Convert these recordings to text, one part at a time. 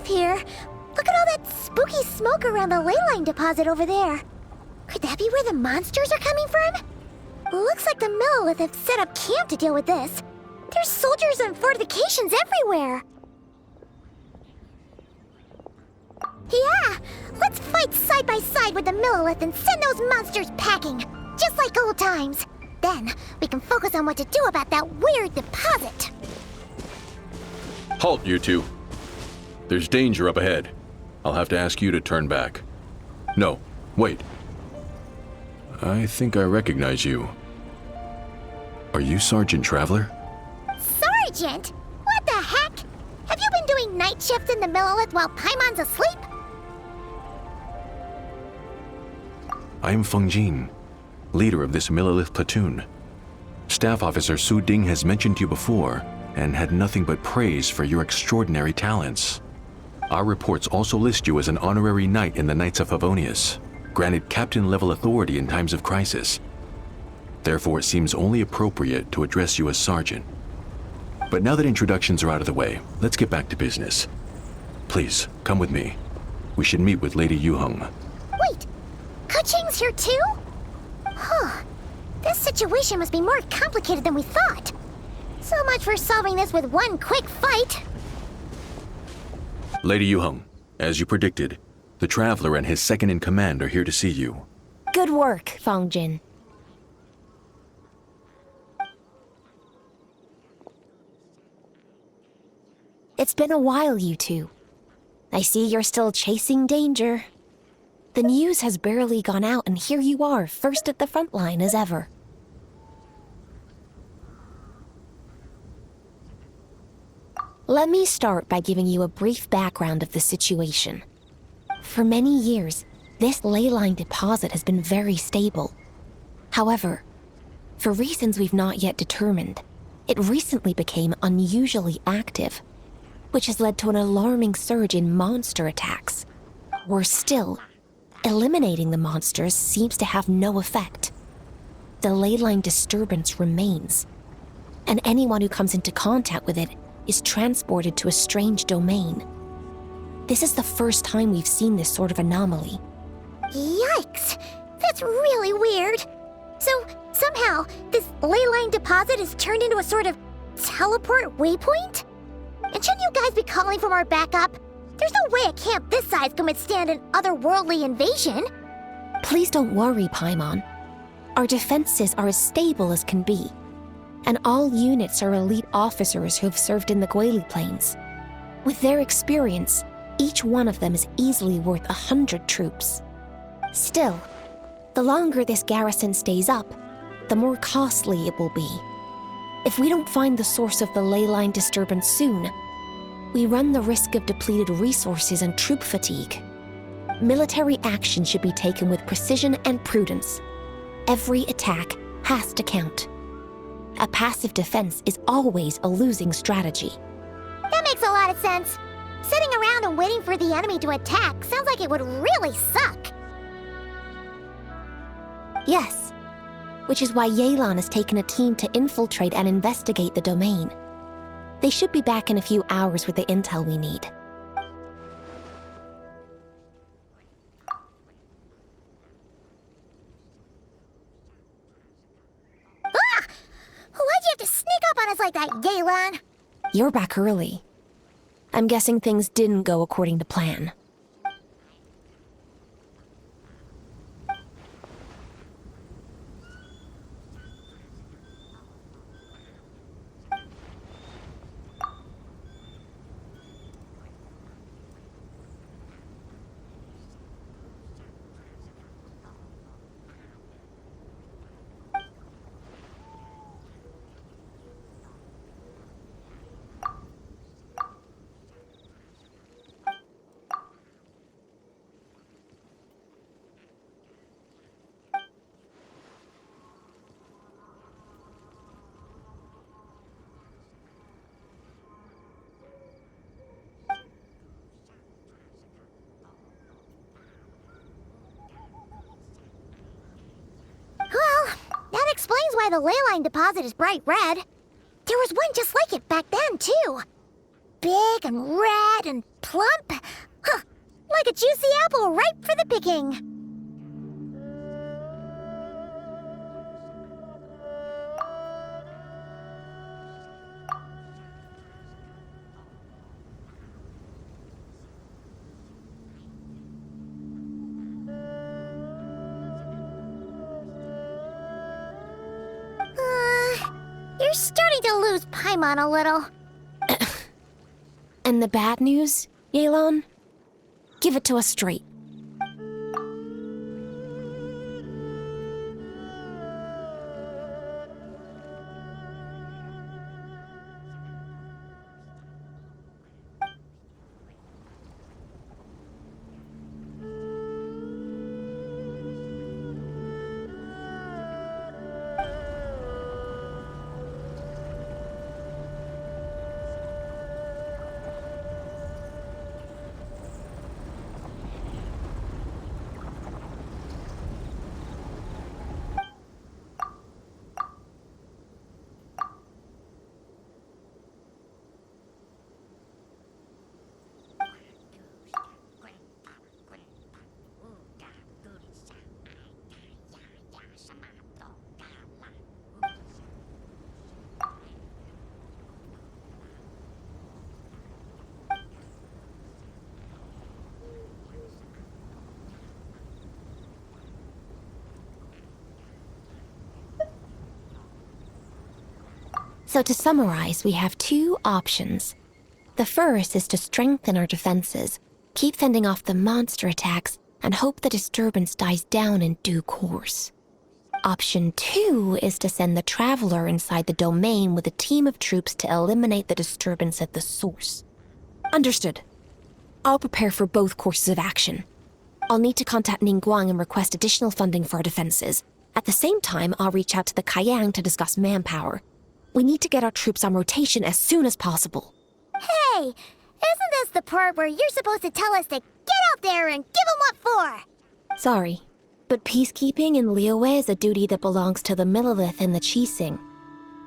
safe here. Look at all that spooky smoke around the ley line deposit over there. Could that be where the monsters are coming from? Looks like the Millelith have set up camp to deal with this. There's soldiers and fortifications everywhere. Yeah, let's fight side by side with the Millelith and send those monsters packing, just like old times. Then, we can focus on what to do about that weird deposit. Halt, you two. There's danger up ahead. I'll have to ask you to turn back. No, wait. I think I recognize you. Are you Sergeant Traveler? Sergeant? What the heck? Have you been doing night shifts in the Millelith while Paimon's asleep? I am Feng Jin, leader of this Millelith platoon. Staff Officer Su Ding has mentioned you before and had nothing but praise for your extraordinary talents. Our reports also list you as an honorary knight in the Knights of Favonius, granted captain-level authority in times of crisis. Therefore, it seems only appropriate to address you as Sergeant. But now that introductions are out of the way, let's get back to business. Please, come with me. We should meet with Lady Yuheng. Wait, Keiqing's here too? Huh. This situation must be more complicated than we thought. So much for solving this with one quick fight. Lady Yuheng, as you predicted, the Traveler and his second-in-command are here to see you. Good work, Feng Jin. It's been a while, you two. I see you're still chasing danger. The news has barely gone out, and here you are, first at the front line as ever. Let me start by giving you a brief background of the situation. For many years, this ley line deposit has been very stable. However, for reasons we've not yet determined, it recently became unusually active, which has led to an alarming surge in monster attacks. Worse still, eliminating the monsters seems to have no effect. The ley line disturbance remains, and anyone who comes into contact with it is transported to a strange domain. This is the first time we've seen this sort of anomaly. Yikes! That's really weird. So, somehow, this ley line deposit is turned into a sort of teleport waypoint? And shouldn't you guys be calling for more backup? There's no way a camp this size can withstand an otherworldly invasion. Please don't worry, Paimon. Our defenses are as stable as can be, and all units are elite officers who have served in the Guili Plains. With their experience, each one of them is easily worth 100 troops. Still, the longer this garrison stays up, the more costly it will be. If we don't find the source of the ley line disturbance soon, we run the risk of depleted resources and troop fatigue. Military action should be taken with precision and prudence. Every attack has to count. A passive defense is always a losing strategy. That makes a lot of sense. Sitting around and waiting for the enemy to attack sounds like it would really suck. Yes, which is why Yelan has taken a team to infiltrate and investigate the domain. They should be back in a few hours with the intel we need. Ah! Why'd you have to sneak up on us like that, Yelan? You're back early. I'm guessing things didn't go according to plan. Explains why the ley line deposit is bright red. There was one just like it back then, too. Big and red and plump. Like a juicy apple ripe for the picking. You're starting to lose Paimon a little. And the bad news, Yelan? Give it to us straight. So to summarize, we have two options. The first is to strengthen our defenses, keep fending off the monster attacks, and hope the disturbance dies down in due course. Option 2 is to send the Traveler inside the domain with a team of troops to eliminate the disturbance at the source. Understood. I'll prepare for both courses of action. I'll need to contact Ningguang and request additional funding for our defenses. At the same time, I'll reach out to the Keiqing to discuss manpower. We need to get our troops on rotation as soon as possible. Hey, isn't this the part where you're supposed to tell us to get out there and give them what for? Sorry, but peacekeeping in Liyue is a duty that belongs to the Millelith and the Keiqing.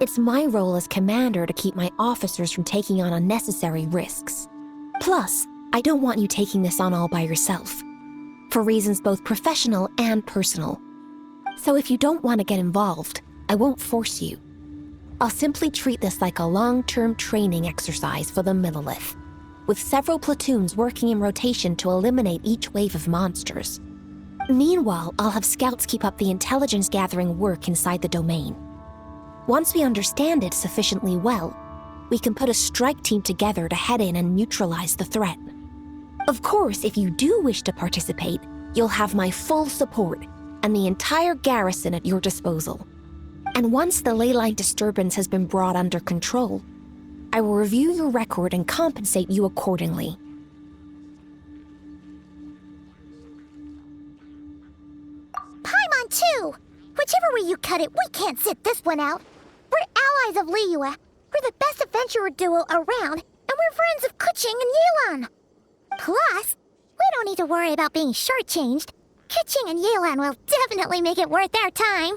It's my role as commander to keep my officers from taking on unnecessary risks. Plus, I don't want you taking this on all by yourself, for reasons both professional and personal. So if you don't want to get involved, I won't force you. I'll simply treat this like a long-term training exercise for the Millelith, with several platoons working in rotation to eliminate each wave of monsters. Meanwhile, I'll have scouts keep up the intelligence-gathering work inside the domain. Once we understand it sufficiently well, we can put a strike team together to head in and neutralize the threat. Of course, if you do wish to participate, you'll have my full support and the entire garrison at your disposal. And once the leyline disturbance has been brought under control, I will review your record and compensate you accordingly. Paimon too! Whichever way you cut it, we can't sit this one out. We're allies of Liyue. We're the best adventurer duo around, and we're friends of Keiqing and Yelan. Plus, we don't need to worry about being shortchanged. Keiqing and Yelan will definitely make it worth our time.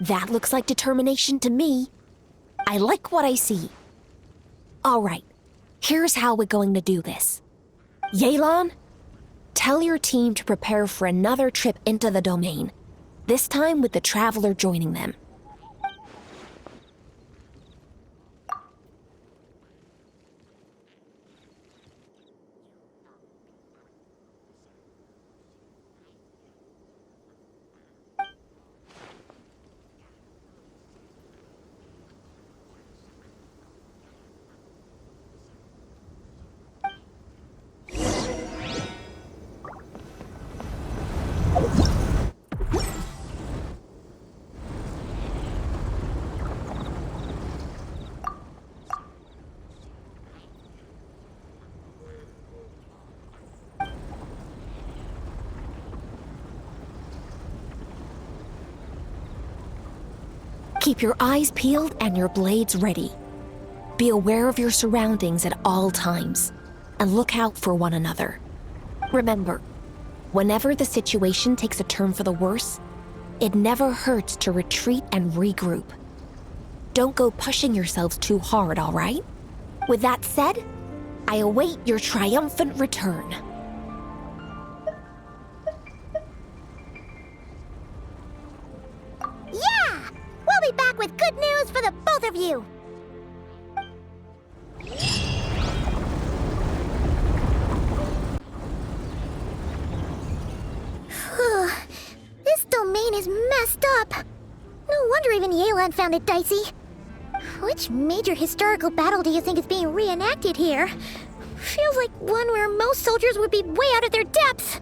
That looks like determination to me. I like what I see. All right, here's how we're going to do this. Yelan, tell your team to prepare for another trip into the domain, this time with the Traveler joining them. Keep your eyes peeled and your blades ready. Be aware of your surroundings at all times, and look out for one another. Remember, whenever the situation takes a turn for the worse, it never hurts to retreat and regroup. Don't go pushing yourselves too hard, all right? With that said, I await your triumphant return. up. No wonder even Yelan found it dicey. Which major historical battle do you think is being reenacted here? Feels like one where most soldiers would be way out of their depths.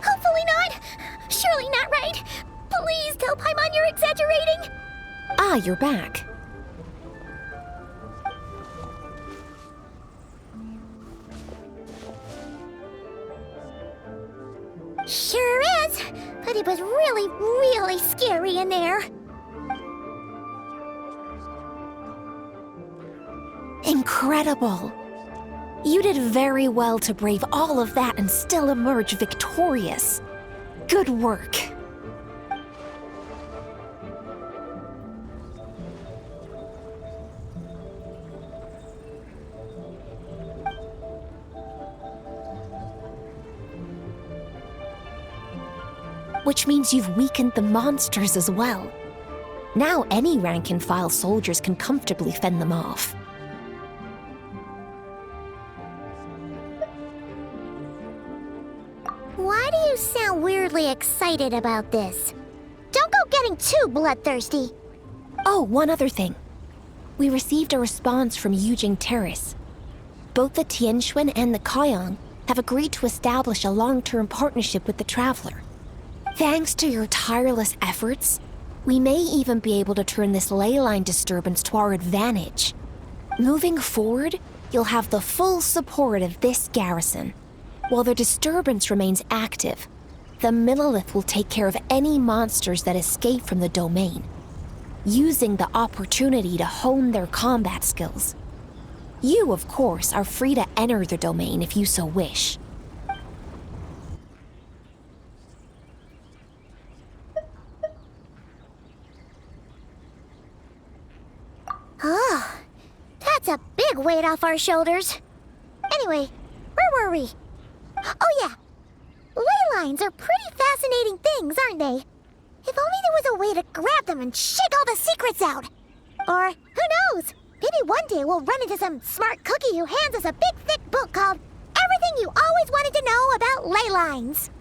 Hopefully not. Surely not right. Please tell Paimon you're exaggerating. Ah, you're back. Sure is. But it was really, really scary in there. Incredible. You did very well to brave all of that and still emerge victorious. Good work. Which means you've weakened the monsters as well. Now any rank-and-file soldiers can comfortably fend them off. Why do you sound weirdly excited about this? Don't go getting too bloodthirsty. Oh, one other thing. We received a response from Yujing Terrace. Both the Tianxuan and the Keiqing have agreed to establish a long-term partnership with the Traveler. Thanks to your tireless efforts, we may even be able to turn this ley line disturbance to our advantage. Moving forward, you'll have the full support of this garrison. While the disturbance remains active, the Millelith will take care of any monsters that escape from the domain, using the opportunity to hone their combat skills. You, of course, are free to enter the domain if you so wish. Oh, that's a big weight off our shoulders. Anyway, where were we? Oh yeah, ley lines are pretty fascinating things, aren't they? If only there was a way to grab them and shake all the secrets out. Or, who knows, maybe one day we'll run into some smart cookie who hands us a big thick book called Everything You Always Wanted to Know About Ley Lines.